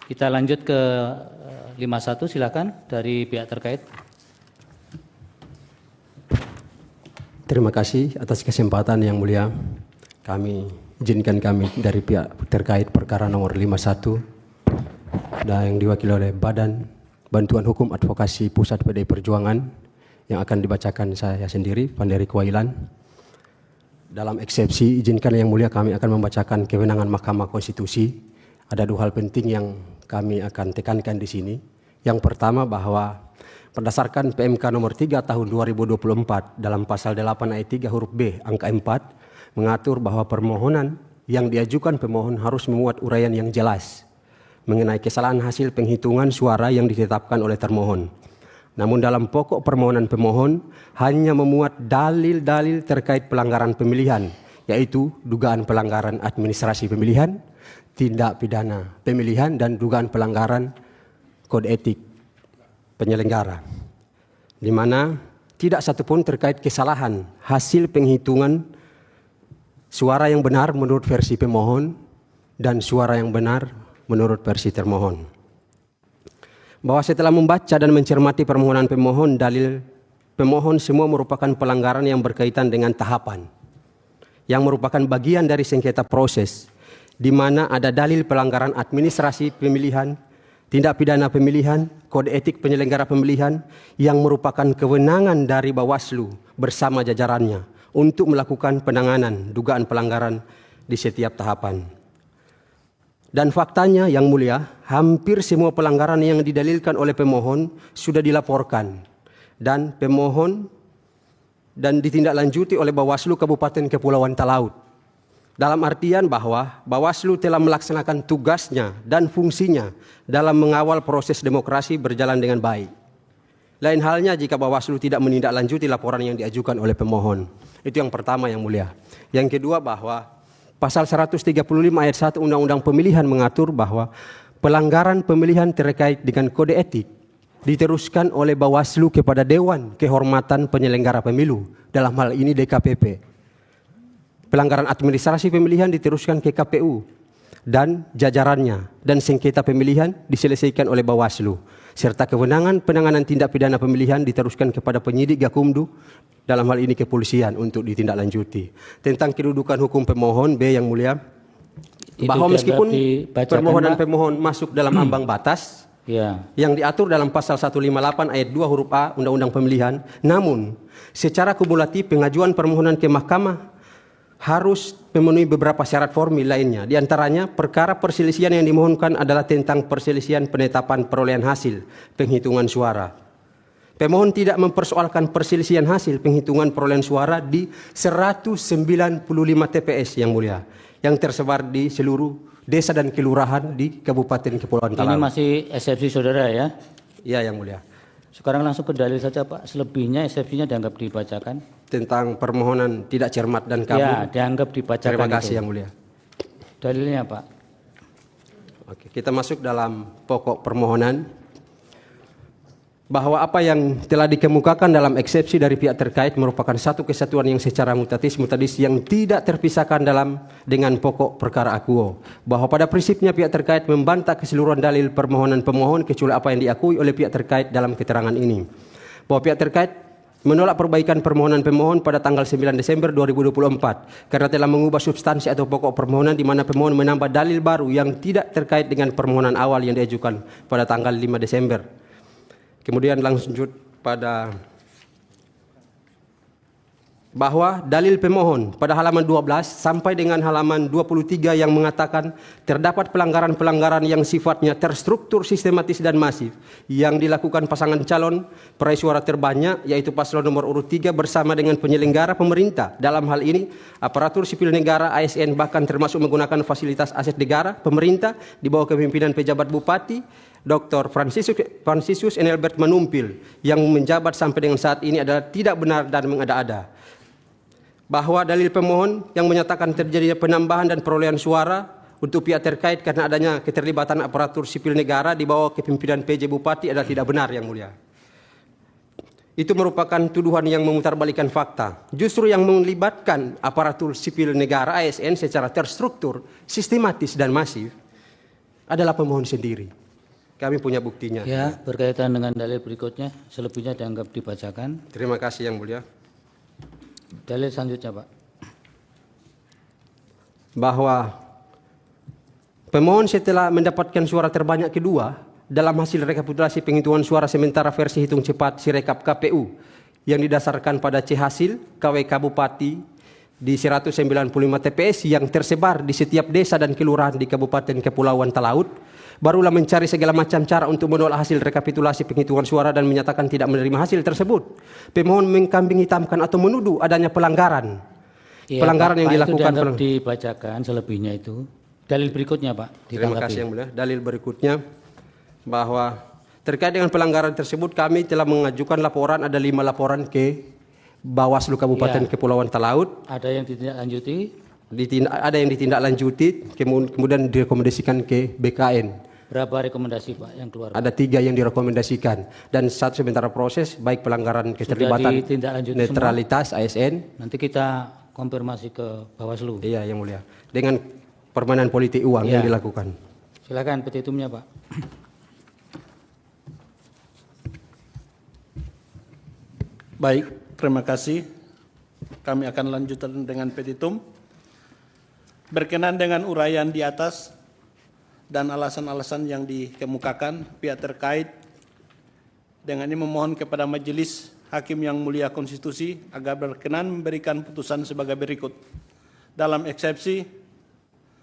Kita lanjut ke 51, silakan dari pihak terkait. Terima kasih atas kesempatan yang mulia. Izinkan kami dari pihak terkait perkara nomor 51 dan yang diwakili oleh Badan Bantuan Hukum Advokasi Pusat PDI Perjuangan yang akan dibacakan saya sendiri, Panderi Kwailan. Dalam eksepsi, izinkan yang mulia kami akan membacakan kewenangan Mahkamah Konstitusi. Ada dua hal penting yang kami akan tekankan di sini. Yang pertama bahwa berdasarkan PMK nomor 3 tahun 2024 dalam pasal 8 ayat 3 huruf B angka 4 mengatur bahwa permohonan yang diajukan pemohon harus memuat uraian yang jelas mengenai kesalahan hasil penghitungan suara yang ditetapkan oleh termohon. Namun dalam pokok permohonan pemohon hanya memuat dalil-dalil terkait pelanggaran pemilihan, yaitu dugaan pelanggaran administrasi pemilihan, tindak pidana pemilihan, dan dugaan pelanggaran kode etik penyelenggara, di mana tidak satupun terkait kesalahan hasil penghitungan suara yang benar menurut versi pemohon dan suara yang benar menurut versi termohon. Bahwa setelah membaca dan mencermati permohonan pemohon, dalil pemohon semua merupakan pelanggaran yang berkaitan dengan tahapan, yang merupakan bagian dari sengketa proses, di mana ada dalil pelanggaran administrasi pemilihan, tindak pidana pemilihan, kode etik penyelenggara pemilihan yang merupakan kewenangan dari Bawaslu bersama jajarannya untuk melakukan penanganan dugaan pelanggaran di setiap tahapan. Dan faktanya yang mulia, hampir semua pelanggaran yang didalilkan oleh pemohon sudah dilaporkan dan pemohon dan ditindaklanjuti oleh Bawaslu Kabupaten Kepulauan Talaut. Dalam artian bahwa Bawaslu telah melaksanakan tugasnya dan fungsinya dalam mengawal proses demokrasi berjalan dengan baik. Lain halnya jika Bawaslu tidak menindaklanjuti laporan yang diajukan oleh pemohon. Itu yang pertama yang mulia. Yang kedua bahwa Pasal 135 ayat 1 Undang-Undang Pemilihan mengatur bahwa pelanggaran pemilihan terkait dengan kode etik diteruskan oleh Bawaslu kepada Dewan Kehormatan Penyelenggara Pemilu, dalam hal ini DKPP. Pelanggaran administrasi pemilihan diteruskan ke KPU dan jajarannya, dan sengketa pemilihan diselesaikan oleh Bawaslu, serta kewenangan penanganan tindak pidana pemilihan diteruskan kepada penyidik Gakumdu, dalam hal ini kepolisian, untuk ditindaklanjuti. Tentang kedudukan hukum pemohon B yang mulia, bahwa meskipun permohonan pemohon masuk dalam ambang batas yang diatur dalam pasal 158 ayat 2 huruf A Undang-Undang Pemilihan, namun secara kumulatif pengajuan permohonan ke mahkamah harus memenuhi beberapa syarat formil lainnya. Di antaranya, perkara perselisihan yang dimohonkan adalah tentang perselisihan penetapan perolehan hasil penghitungan suara. Pemohon tidak mempersoalkan perselisihan hasil penghitungan perolehan suara di 195 TPS yang mulia, yang tersebar di seluruh desa dan kelurahan di Kabupaten Kepulauan Talaut. Ini masih eksepsi saudara ya? Iya yang mulia. Sekarang langsung ke dalil saja Pak. Selebihnya eksepsinya dianggap dibacakan. Tentang permohonan tidak cermat dan kabur. Ya, dianggap dibacakan. Terima kasih yang mulia. Dalilnya Pak. Oke, kita masuk dalam pokok permohonan. Bahwa apa yang telah dikemukakan dalam eksepsi dari pihak terkait merupakan satu kesatuan yang secara mutadis yang tidak terpisahkan dengan pokok perkara akuo. Bahwa pada prinsipnya pihak terkait membantah keseluruhan dalil permohonan pemohon kecuali apa yang diakui oleh pihak terkait dalam keterangan ini. Bahwa pihak terkait menolak perbaikan permohonan pemohon pada tanggal 9 Desember 2024 karena telah mengubah substansi atau pokok permohonan, di mana pemohon menambah dalil baru yang tidak terkait dengan permohonan awal yang diajukan pada tanggal 5 Desember. Kemudian lanjut pada bahwa dalil pemohon pada halaman 12 sampai dengan halaman 23 yang mengatakan terdapat pelanggaran-pelanggaran yang sifatnya terstruktur, sistematis, dan masif yang dilakukan pasangan calon peraih suara terbanyak, yaitu paslon nomor urut 3 bersama dengan penyelenggara pemerintah, dalam hal ini aparatur sipil negara, ASN, bahkan termasuk menggunakan fasilitas aset negara pemerintah di bawah kepemimpinan pejabat Bupati Dr. Fransisius Engelbert Manumpil yang menjabat sampai dengan saat ini adalah tidak benar dan mengada-ada. Bahwa dalil pemohon yang menyatakan terjadinya penambahan dan perolehan suara untuk pihak terkait karena adanya keterlibatan aparatur sipil negara di bawah kepemimpinan PJ Bupati adalah tidak benar yang mulia. Itu merupakan tuduhan yang memutarbalikkan fakta. Justru yang melibatkan aparatur sipil negara ASN secara terstruktur, sistematis, dan masif adalah pemohon sendiri. Kami punya buktinya. Ya, berkaitan dengan dalil berikutnya, selebihnya dianggap dibacakan. Terima kasih Yang Mulia. Dalil selanjutnya, Pak. Bahwa pemohon setelah mendapatkan suara terbanyak kedua dalam hasil rekapitulasi penghitungan suara sementara versi hitung cepat Sirekap KPU yang didasarkan pada C hasil KWK Bupati di 195 TPS yang tersebar di setiap desa dan kelurahan di Kabupaten Kepulauan Talaut, barulah mencari segala macam cara untuk menolak hasil rekapitulasi penghitungan suara dan menyatakan tidak menerima hasil tersebut. Pemohon mengkambing hitamkan atau menuduh adanya pelanggaran. Ya, pelanggaran Pak, yang dilakukan. Itu dianggap dibacakan selebihnya itu. Dalil berikutnya, Pak. Terima kasih Yang Mulia. Dalil berikutnya bahwa terkait dengan pelanggaran tersebut kami telah mengajukan laporan, ada 5 laporan ke Bawaslu Kabupaten Kepulauan Talaut. Ada yang ditindaklanjuti? Ada yang ditindaklanjuti, kemudian direkomendasikan ke BKN. Berapa rekomendasi, Pak, yang keluar? Ada 3 yang direkomendasikan dan 1 sementara proses, baik pelanggaran keterlibatan netralitas semua? ASN. Nanti kita konfirmasi ke Bawaslu. Iya, Yang Mulia. Dengan permainan politik uang yang dilakukan. Silakan petitumnya, Pak. Baik, terima kasih. Kami akan lanjutkan dengan petitum. Berkenan dengan uraian di atas dan alasan-alasan yang dikemukakan, pihak terkait dengan ini memohon kepada Majelis Hakim yang Mulia Konstitusi agar berkenan memberikan putusan sebagai berikut. Dalam eksepsi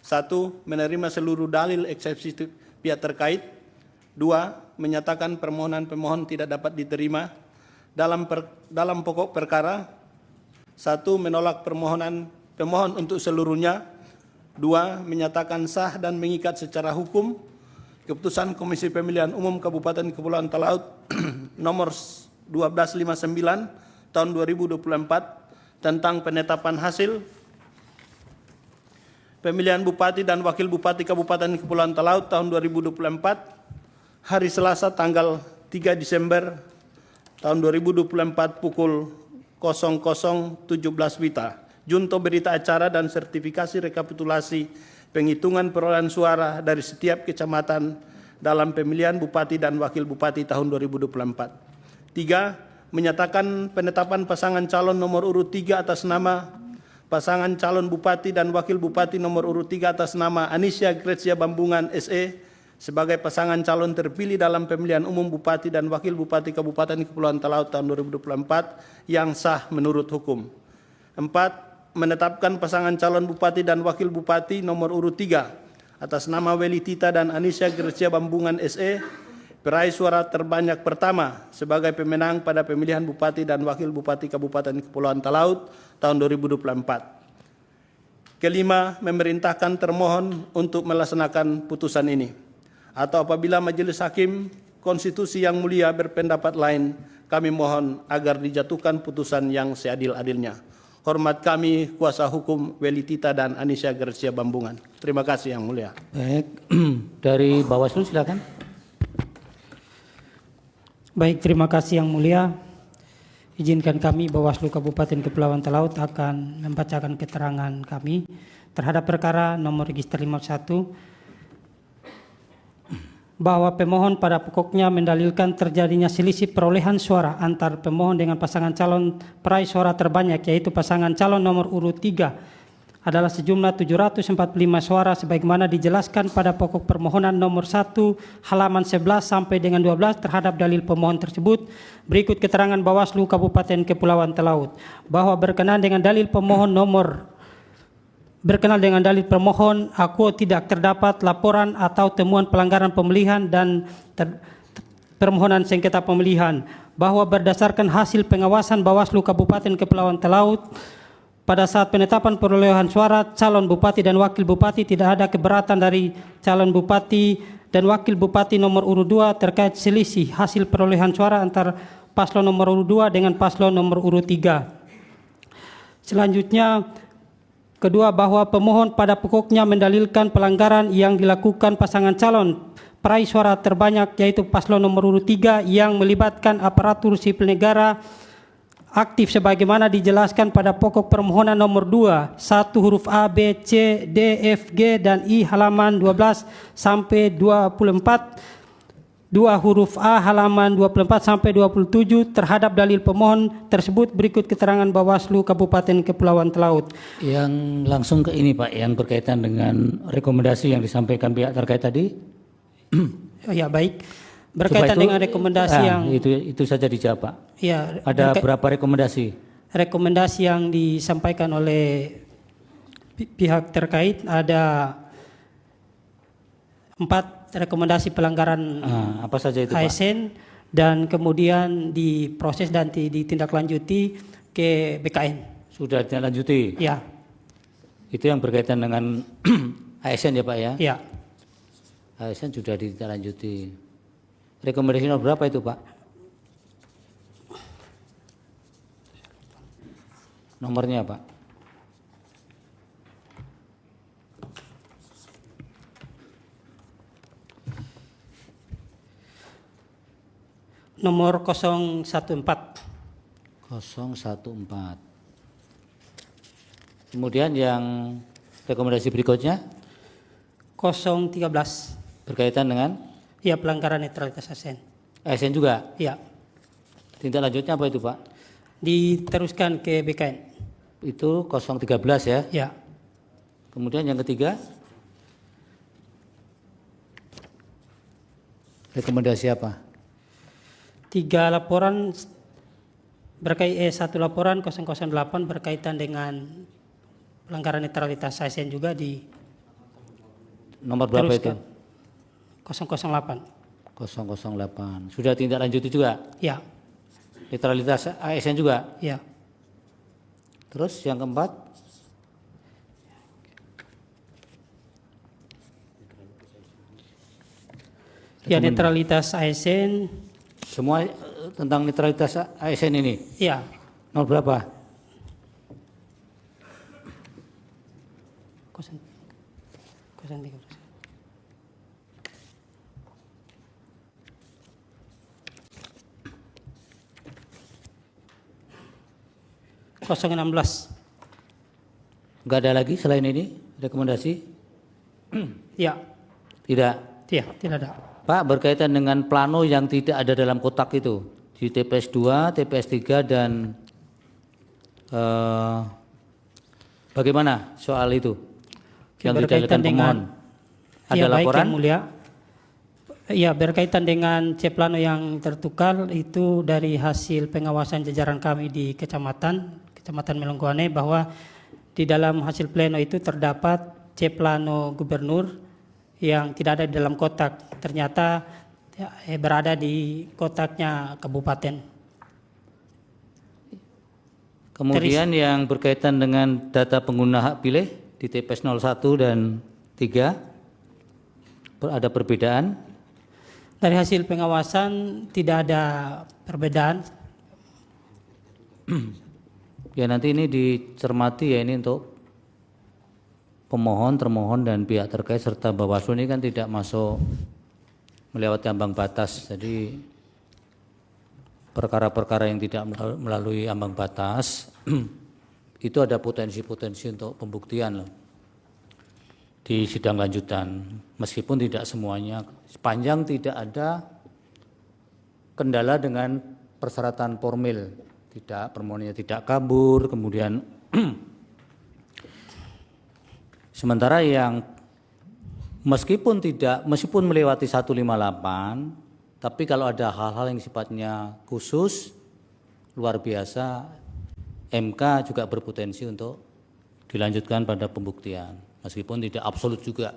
1. Menerima seluruh dalil eksepsi pihak terkait. 2. Menyatakan permohonan pemohon tidak dapat diterima. Dalam pokok perkara, 1. Menolak permohonan pemohon untuk seluruhnya. 2. Menyatakan sah dan mengikat secara hukum keputusan Komisi Pemilihan Umum Kabupaten Kepulauan Talaut nomor 1259 tahun 2024 tentang penetapan hasil pemilihan Bupati dan Wakil Bupati Kabupaten Kepulauan Talaut tahun 2024 hari Selasa tanggal 3 Desember tahun 2024 pukul 00.17 WITA. Junto berita acara dan sertifikasi rekapitulasi penghitungan perolehan suara dari setiap kecamatan dalam pemilihan Bupati dan Wakil Bupati tahun 2024. 3. Menyatakan penetapan pasangan calon nomor urut 3 atas nama pasangan calon Bupati dan Wakil Bupati nomor urut 3 atas nama Anisya Grecia Bambungan SE sebagai pasangan calon terpilih dalam pemilihan umum Bupati dan Wakil Bupati Kabupaten Kepulauan Talaut tahun 2024 yang sah menurut hukum. 4. Menetapkan pasangan calon Bupati dan Wakil Bupati nomor urut 3 atas nama Weli Tita dan Anisya Grecia Bambungan SE peraih suara terbanyak pertama sebagai pemenang pada pemilihan Bupati dan Wakil Bupati Kabupaten Kepulauan Talaut tahun 2024. Kelima, memerintahkan termohon untuk melaksanakan putusan ini. Atau apabila Majelis Hakim Konstitusi yang Mulia berpendapat lain, kami mohon agar dijatuhkan putusan yang seadil-adilnya. Hormat kami, kuasa hukum Weli Tita dan Anisya Grecia Bambungan. Terima kasih Yang Mulia. Baik, dari Bawaslu silakan. Baik, terima kasih Yang Mulia. Izinkan kami Bawaslu Kabupaten Kepulauan Talaut akan membacakan keterangan kami terhadap perkara nomor register 51 bahwa pemohon pada pokoknya mendalilkan terjadinya selisih perolehan suara antar pemohon dengan pasangan calon peraih suara terbanyak, yaitu pasangan calon nomor urut 3 adalah sejumlah 745 suara sebagaimana dijelaskan pada pokok permohonan nomor 1 halaman 11 sampai dengan 12 terhadap dalil pemohon tersebut. Berikut keterangan Bawaslu Kabupaten Kepulauan Talaut bahwa berkenaan dengan dalil pemohon aku tidak terdapat laporan atau temuan pelanggaran pemilihan dan permohonan sengketa pemilihan, bahwa berdasarkan hasil pengawasan Bawaslu Kabupaten Kepulauan Talaut pada saat penetapan perolehan suara calon Bupati dan Wakil Bupati tidak ada keberatan dari calon Bupati dan Wakil Bupati nomor urut 2 terkait selisih hasil perolehan suara antar paslon nomor urut 2 dengan paslon nomor urut 3. Selanjutnya, kedua, bahwa pemohon pada pokoknya mendalilkan pelanggaran yang dilakukan pasangan calon peraih suara terbanyak, yaitu paslon nomor urut 3 yang melibatkan aparatur sipil negara aktif sebagaimana dijelaskan pada pokok permohonan nomor 2, 1 huruf A, B, C, D, F, G, dan I halaman 12 sampai 24, 2 huruf A halaman 24 sampai 27 terhadap dalil pemohon tersebut berikut keterangan Bawaslu Kabupaten Kepulauan Talaut. Yang langsung ke ini Pak, yang berkaitan dengan rekomendasi yang disampaikan pihak terkait tadi. Ya baik, berkaitan dengan rekomendasi yang itu saja dijawab Pak. ya Ada berapa rekomendasi? rekomendasi yang disampaikan oleh pihak terkait ada 4 rekomendasi pelanggaran Apa saja itu Pak? ASN dan kemudian diproses dan ditindaklanjuti ke BKN. Sudah ditindaklanjuti? Ya. Itu yang berkaitan dengan ASN ya Pak ya? Ya. ASN sudah ditindaklanjuti. Rekomendasi nomor berapa itu Pak? Nomornya Pak? Nomor 014. 014. Kemudian yang rekomendasi berikutnya 013. berkaitan dengan Ya, pelanggaran netralitas ASN. ASN juga. Ya. Tindak lanjutnya apa itu Pak? Diteruskan ke BKN. Itu 013 ya. Ya. Kemudian yang ketiga rekomendasi apa? 3 laporan satu laporan 008 berkaitan dengan pelanggaran netralitas ASN juga di Nomor berapa teruskan. itu? 008. 008. Sudah tindak lanjuti juga? Ya. Netralitas ASN juga? Ya. Terus yang keempat? Ya, netralitas ASN. Semua tentang netralitas ASN ini? Ya. Nomor berapa? 013. 016. Enggak ada lagi selain ini rekomendasi? Ya. Tidak. Ya, tidak ada. Pak, berkaitan dengan plano yang tidak ada dalam kotak itu di TPS 2, TPS 3 dan bagaimana soal itu? Yang didalilkan pemohon. Ada ya, baik, laporan? Yang Mulia. Ya, berkaitan dengan C plano yang tertukar itu dari hasil pengawasan jajaran kami di Kecamatan Melengkuane bahwa di dalam hasil pleno itu terdapat C plano gubernur yang tidak ada di dalam kotak, ternyata berada di kotaknya kabupaten. Kemudian yang berkaitan dengan data pengguna hak pilih di TPS 01 dan 3 ada perbedaan? Dari hasil pengawasan tidak ada perbedaan. Ya nanti ini dicermati ya, ini untuk pemohon, termohon dan pihak terkait serta Bawaslu ini kan tidak masuk melewati ambang batas. Jadi perkara-perkara yang tidak melalui ambang batas itu ada potensi-potensi untuk pembuktian loh di sidang lanjutan, meskipun tidak semuanya, sepanjang tidak ada kendala dengan persyaratan formil, tidak permohonannya tidak kabur, kemudian sementara yang meskipun melewati 158, tapi kalau ada hal-hal yang sifatnya khusus luar biasa, MK juga berpotensi untuk dilanjutkan pada pembuktian. Meskipun tidak absolut juga,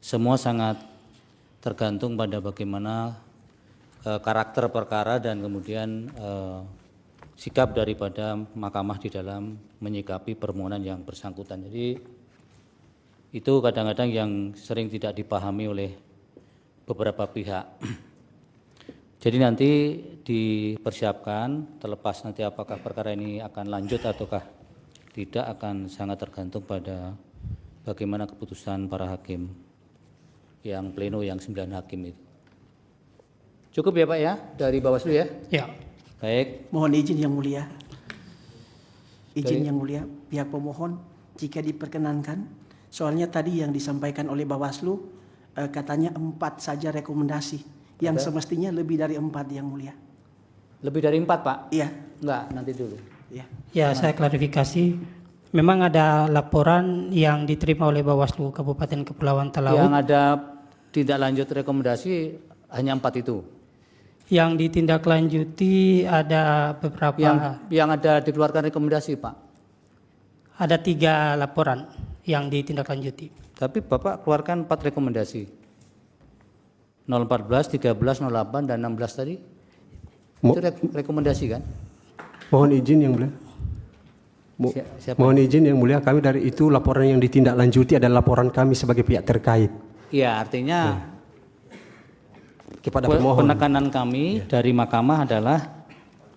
semua sangat tergantung pada bagaimana karakter perkara dan kemudian sikap daripada mahkamah di dalam menyikapi permohonan yang bersangkutan. Jadi itu kadang-kadang yang sering tidak dipahami oleh beberapa pihak. Jadi nanti dipersiapkan, terlepas nanti apakah perkara ini akan lanjut ataukah tidak, akan sangat tergantung pada bagaimana keputusan para hakim yang pleno yang 9 hakim itu. Cukup ya Pak ya dari Bawaslu ya? Ya. Baik. Mohon izin Yang Mulia. Izin Yang Mulia, pihak pemohon jika diperkenankan, soalnya tadi yang disampaikan oleh Bawaslu katanya 4 saja rekomendasi, yang semestinya lebih dari 4 Yang Mulia. Lebih dari 4, Pak? Iya. Enggak, nanti dulu. Iya. Ya, saya klarifikasi. Memang ada laporan yang diterima oleh Bawaslu Kabupaten Kepulauan Talaut. Yang ada tidak lanjut rekomendasi hanya 4 itu. Yang ditindaklanjuti ada beberapa. Yang ada dikeluarkan rekomendasi, Pak. Ada 3 laporan yang ditindaklanjuti. Tapi Bapak keluarkan 4 rekomendasi. 014, 13, 08, dan 16 tadi. Itu rekomendasi kan? Mohon izin Yang Mulia. Siapa? Mohon izin Yang Mulia, kami dari itu laporan yang ditindaklanjuti adalah laporan kami sebagai pihak terkait Iya, artinya kepada pemohon. penekanan kami dari mahkamah adalah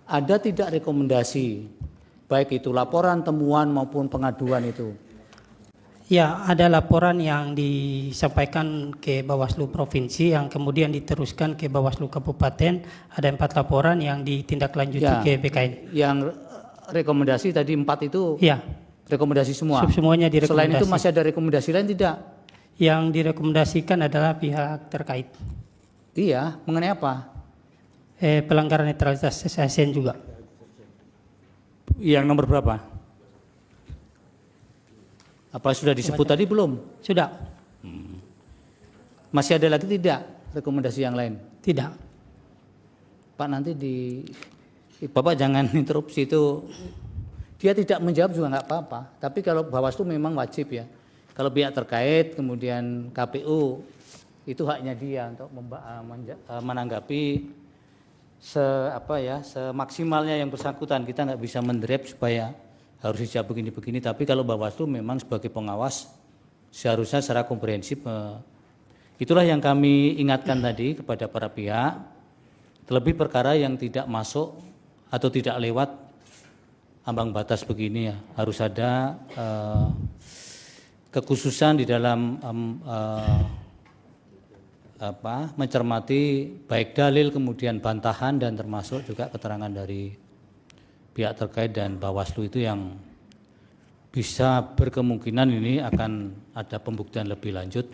ada tidak rekomendasi, baik itu laporan, temuan maupun pengaduan itu. Ya, ada laporan yang disampaikan ke Bawaslu Provinsi yang kemudian diteruskan ke Bawaslu Kabupaten. Ada 4 laporan yang ditindaklanjuti Ya, ke BKN. Yang rekomendasi tadi 4 itu Ya, rekomendasi semua. semuanya Selain direkomendasi. itu masih ada rekomendasi lain tidak? Yang direkomendasikan adalah pihak terkait. Iya, mengenai apa? Pelanggaran netralitas ASN juga. Yang nomor berapa? Apa sudah disebut tadi belum? Sudah? Masih ada lagi tidak rekomendasi yang lain? Tidak. Pak, nanti Bapak jangan interupsi itu. Dia tidak menjawab juga nggak apa-apa. Tapi kalau Bawaslu memang wajib ya. Kalau pihak terkait, kemudian KPU, itu haknya dia untuk menanggapi semaksimalnya yang bersangkutan. Kita nggak bisa mendirect supaya harus dijawab begini-begini. Tapi kalau Bawaslu memang sebagai pengawas seharusnya secara komprehensif. Itulah yang kami ingatkan tadi kepada para pihak. Terlebih perkara yang tidak masuk atau tidak lewat ambang batas begini ya, harus ada kekhususan di dalam mencermati baik dalil kemudian bantahan dan termasuk juga keterangan dari pihak terkait dan Bawaslu itu yang bisa berkemungkinan ini akan ada pembuktian lebih lanjut